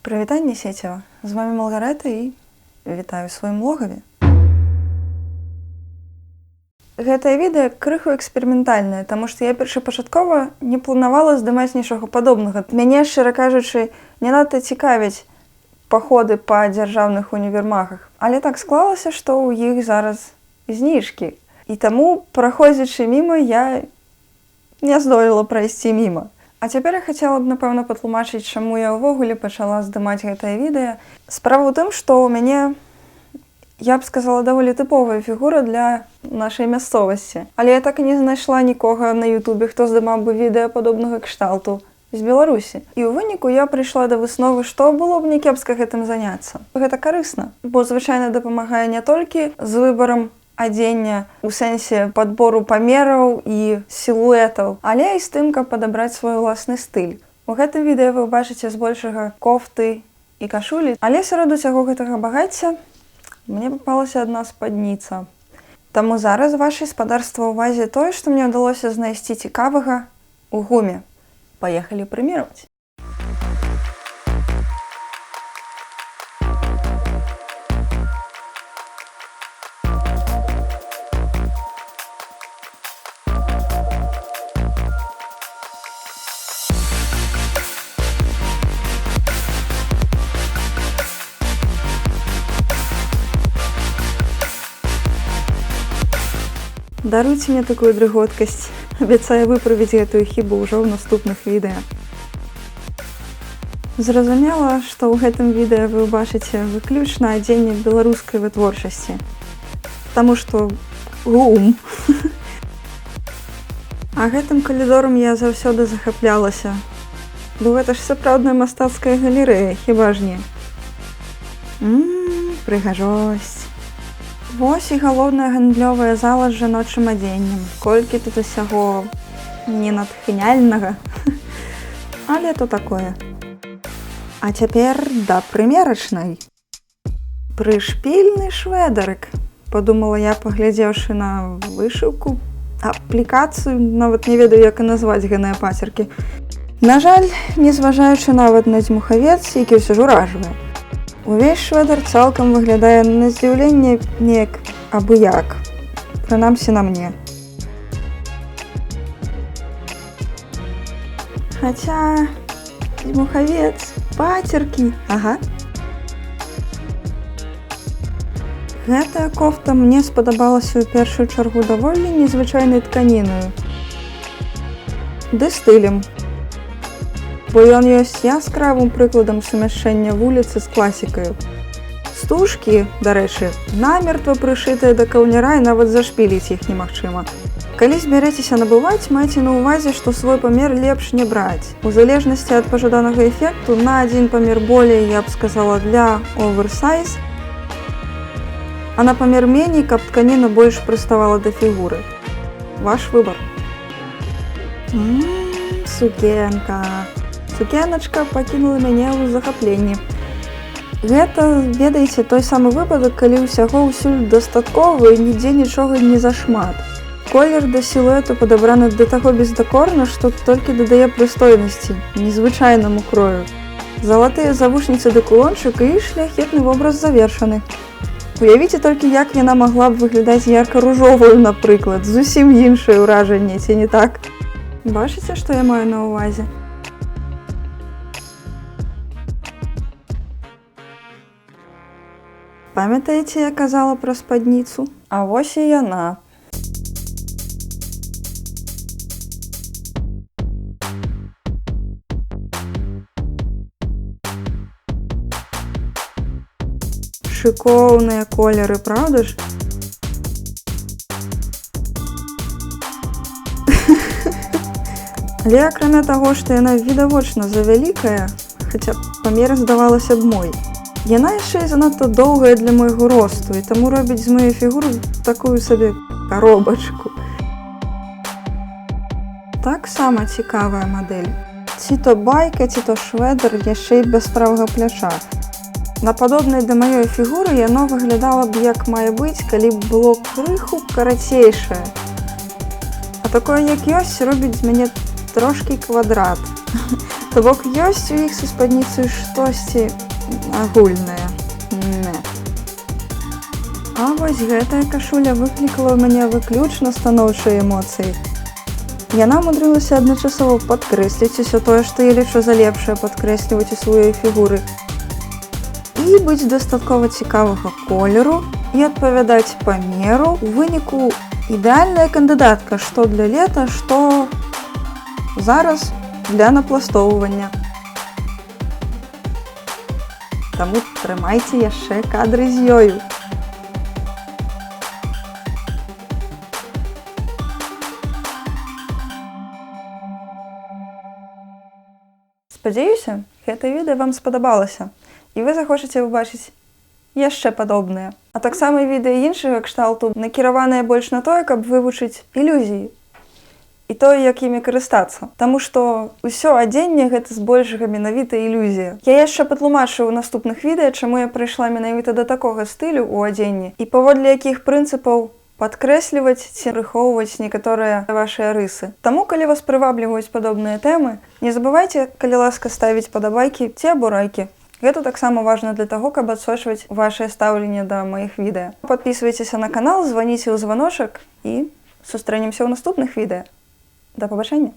Прывітанне, сеціва! З вами Малгарета і вітаю ў сваім логаве. Гэтае відэа крыху эксперыментальнае, таму што я першапачаткова не планавала здымаць нічога падобнага. Мяне, шчыра кажучы, не надта цікавяць паходы па дзяржаўных універмагах. Але так склалася, што ў іх зараз зніжкі. І таму, праходзячы міма, я не здолела прайсці міма. А цяпер я хацела б, напэўна, патлумачыць, чаму я ўвогуле пачала здымаць гэтае відэа. Справа ў тым, што ў мяне, я б сказала, даволі тыповая фігура для нашай мясцовасці. Але я так і не знайшла нікога на Ютубе, хто здымаў бы відэа падобнага кшталту з Беларусі. І ў выніку я прыйшла да высновы, што было б някепска гэтым заняцца. Гэта карысна, бо звычайна дапамагае не толькі з выбарам адзення у сэнсе падбору памераў і сілуэтаў, але і з тым, каб падабраць свой уласны стыль. У гэтым відэа вы бачыце збольшага кофты і кашулі, але сярод усяго гэтага багацця мне папалася адна спадніца. Таму зараз вашай спадарства ўвазе тое, што мне ўдалося знайсці цікавага ў гуме. Паехалі прымерваць. Даруйце мне такую дрыготкасць. Абяцаю выправіць гэтую хібу ўжо ў наступных відэа. Зразумела, што ў гэтым відэа вы ўбачыце выключна адзенне беларускай вытворчасці. Таму што гум. А гэтым калідорам я заўсёды захаплялася. Бо гэта ж сапраўдная мастацкая галерэя, хіба ж не? Прыгажосць. Вось і галоўная гандлёвая зала з жаночым адзеннем. Колькі тут усяго ненатхняльнага. Але то такое. А цяпер да прымерачнай. Прышпільны швэдарык, падумала я, паглядзеўшы на вышыўку, аплікацыю, нават не ведаю, як і назваць гэтыя пацеркі. На жаль, не зважаючы нават на дзьмухавец, які ўсё ж уражвае. Увесь швэдар цалкам выглядае на здзіўленне неяк абы-як, прынамсі на мне. Хаця дзьмухавец, пацеркі, ага. Гэтая кофта мне спадабалася ў першую чаргу даволі незвычайнай тканінаю. Ды стылем. Бо ён ёсць яскравым прыкладам сумяшчэння вуліцы з класікаю. Стужкі, дарэчы, намертва прышытыя да каўняра і нават зашпіліць іх немагчыма. Калі збярэцеся набываць, майце на ўвазе, што свой памер лепш не браць. У залежнасці ад пажаданага эфекту на адзін памер болей, я б сказала, для оверсайз, а на памер меней, каб тканіна больш прыставала да фігуры. Ваш выбар. Сукенка. Сукеначка пакінула мяне ў захапленні. Гэта, ведаеце, той самы выпадак, калі ўсяго ўсюль дастаткова і нідзе нічога не зашмат. Колер да сілуэту падабраны да таго бездакорна, што толькі дадае прыстойнасці, незвычайнаму крою. Залатыя завушніцы да кулончык і шляхетны вобраз завершаны. Уявіце толькі, як яна магла б выглядаць ярка-ружовую, напрыклад, зусім іншае ўражанне, ці не так? Бачыце, што я маю на ўвазе? Памятаеце, я казала пра спадніцу? А вось і яна. Шыкоўныя колеры, праўда ж? Але акрамя таго, што яна відавочна завялікая, хаця памер здавалася б мой, яна яшчэ і занадта доўгая для майго росту, і таму робіць з маёй фігуры такую сабе коробачку. Таксама цікавая мадэль. Ці то байка, ці то швэдар, яшчэ і без правага пляча. На падобнай да маёй фігуры яно выглядала б як мае быць, калі б было крыху карацейшае. А такое, як ёсць, робіць з мяне трошкі квадрат. То бок ёсць у іх са спадніцай штосьці агульнае. Не. А вось гэтая кашуля выклікала ў мяне выключна станоўчыя эмоцыі. Яна умудрылася адначасова падкрэсліць усё тое, што я лічу за лепшае падкрэсліваць у сваёй фігуры, і быць дастаткова цікавага колеру і адпавядаць памеру. У выніку ідэальная кандыдатка што для лета, што зараз для напластоўвання. Таму трымайце яшчэ кадры з ёю. Спадзяюся, гэта відэо вам спадабалася, і вы захочаце ўбачыць яшчэ падобныя. А таксама відэо іншага кшталту накіраваныя больш на тое, каб вывучыць ілюзіі і тое, як імі карыстацца. Таму што ўсё адзенне гэта збольшага менавіта ілюзія. Я яшчэ патлумачу ў наступных відэо, чаму я прыйшла менавіта да такога стылю ў адзенні і паводле якіх прынцыпаў падкрэсліваць ці прыхоўваць некаторыя вашыя рысы. Таму, калі вас прывабліваюць падобныя тэмы, не забывайце, калі ласка, ставіць падабайкі ці абурайкі. Гэта таксама важна для таго, каб адсочваць вашае стаўленне да маіх відэа. Падпісвайцеся на канал, званіце ў званочак і сустрэнемся ў наступных відэа. Да пабачэння!